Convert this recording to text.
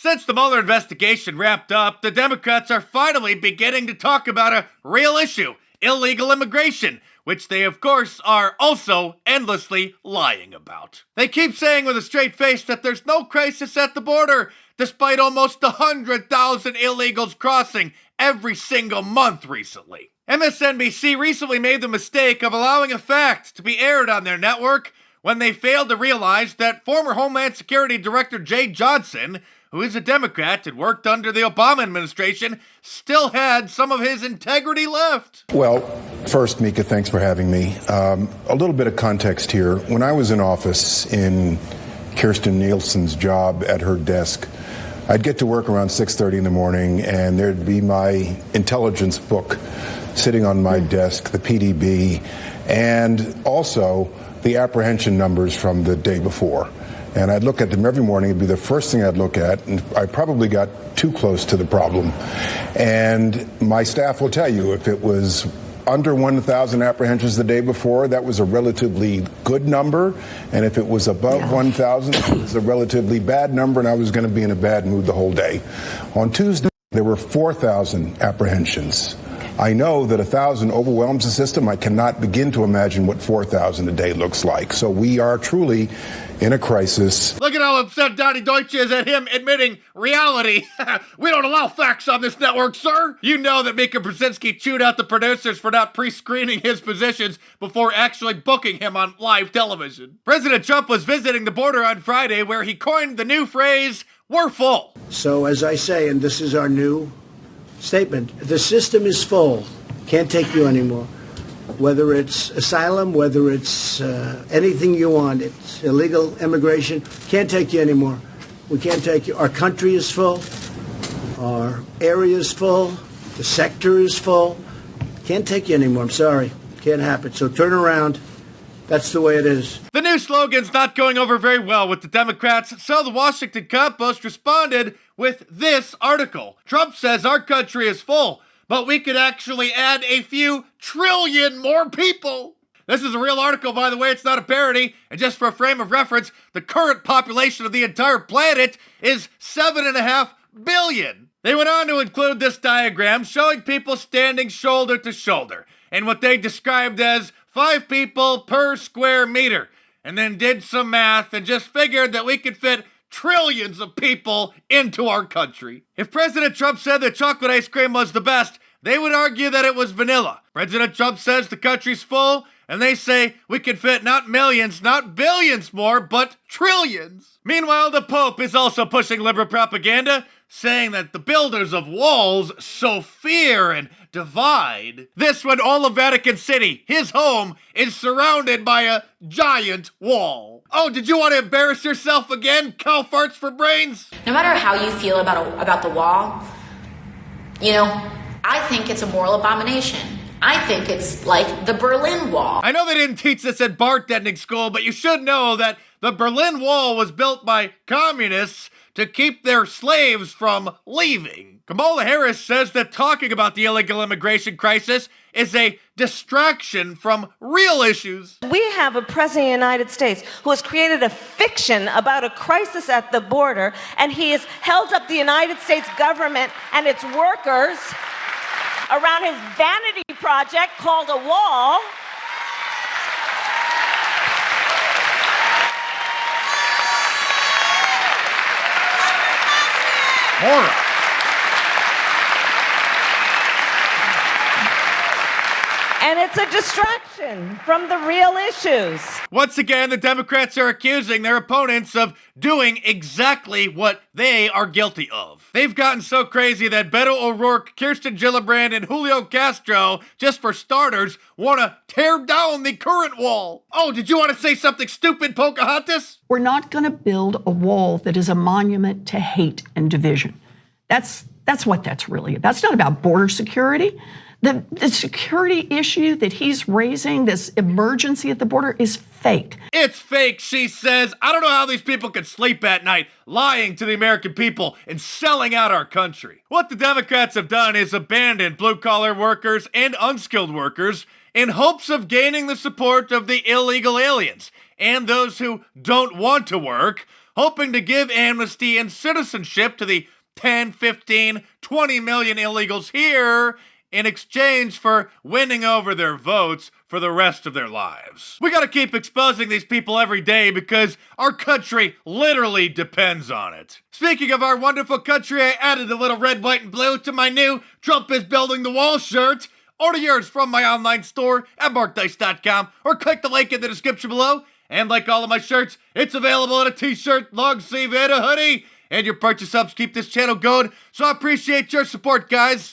Since the Mueller investigation wrapped up, the Democrats are finally beginning to talk about a real issue, illegal immigration, which they of course are also endlessly lying about. They keep saying with a straight face that there's no crisis at the border, despite almost 100,000 illegals crossing every single month recently. MSNBC recently made the mistake of allowing a fact to be aired on their network when they failed to realize that former Homeland Security Director Jay Johnson, who is a Democrat and worked under the Obama administration, still had some of his integrity left. Well, first, Mika, thanks for having me. A little bit of context here. When I was in office in Kirstjen Nielsen's job at her desk, I'd get to work around 6:30 in the morning, and there'd be my intelligence book sitting on my desk, the PDB, and also the apprehension numbers from the day before. And I'd look at them every morning. It'd be the first thing I'd look at, and I probably got too close to the problem. And my staff will tell you, if it was under 1,000 apprehensions the day before, that was a relatively good number. And if it was above 1,000, it was a relatively bad number, and I was going to be in a bad mood the whole day. On Tuesday, there were 4,000 apprehensions. I know that 1,000 overwhelms the system. I cannot begin to imagine what 4,000 a day looks like. So we are truly in a crisis. Look at how upset Donnie Deutsch is at him admitting reality. We don't allow facts on this network, sir. You know that Mika Brzezinski chewed out the producers for not pre-screening his positions before actually booking him on live television. President Trump was visiting the border on Friday, where he coined the new phrase, "We're full." So as I say, and this is our new statement, the system is full. Can't take you anymore. Whether it's asylum, whether it's anything you want, it's illegal immigration, can't take you anymore. We can't take you. Our country is full. Our area is full. The sector is full. Can't take you anymore. I'm sorry. Can't happen. So turn around. That's the way it is. The new slogan's not going over very well with the Democrats, so the Washington Compost responded with this article. Trump says our country is full, but we could actually add a few trillion more people. This is a real article, by the way. It's not a parody. And just for a frame of reference, the current population of the entire planet is 7.5 billion. They went on to include this diagram showing people standing shoulder to shoulder in what they described as 5 people per square meter, and then did some math and just figured that we could fit trillions of people into our country. If President Trump said that chocolate ice cream was the best, they would argue that it was vanilla. President Trump says the country's full, and they say we could fit not millions, not billions more, but trillions. Meanwhile, the Pope is also pushing liberal propaganda, saying that the builders of walls sow fear and divide. This when all of Vatican City, his home, is surrounded by a giant wall. Oh, did you want to embarrass yourself again, cow farts for brains? No matter how you feel about the wall, I think it's a moral abomination. I think it's like the Berlin Wall. I know they didn't teach this at bartending school, but you should know that the Berlin Wall was built by communists to keep their slaves from leaving. Kamala Harris says that talking about the illegal immigration crisis is a distraction from real issues. We have a president of the United States who has created a fiction about a crisis at the border, and he has held up the United States government and its workers around his vanity project called a wall. Horror. And it's a distraction from the real issues. Once again, the Democrats are accusing their opponents of doing exactly what they are guilty of. They've gotten so crazy that Beto O'Rourke, Kirsten Gillibrand, and Julio Castro, just for starters, want to tear down the current wall. Oh, did you want to say something stupid, Pocahontas? We're not going to build a wall that is a monument to hate and division. That's what that's really. That's not about border security. The security issue that he's raising, this emergency at the border, is fake. It's fake, she says. I don't know how these people can sleep at night, lying to the American people and selling out our country. What the Democrats have done is abandon blue-collar workers and unskilled workers in hopes of gaining the support of the illegal aliens and those who don't want to work, hoping to give amnesty and citizenship to the 10, 15, 20 million illegals here in exchange for winning over their votes for the rest of their lives. We gotta keep exposing these people every day because our country literally depends on it. Speaking of our wonderful country, I added a little red, white, and blue to my new Trump is Building the Wall shirt. Order yours from my online store at MarkDice.com or click the link in the description below. And like all of my shirts, it's available in a t-shirt, long sleeve, and a hoodie. And your purchase helps keep this channel going, so I appreciate your support, guys.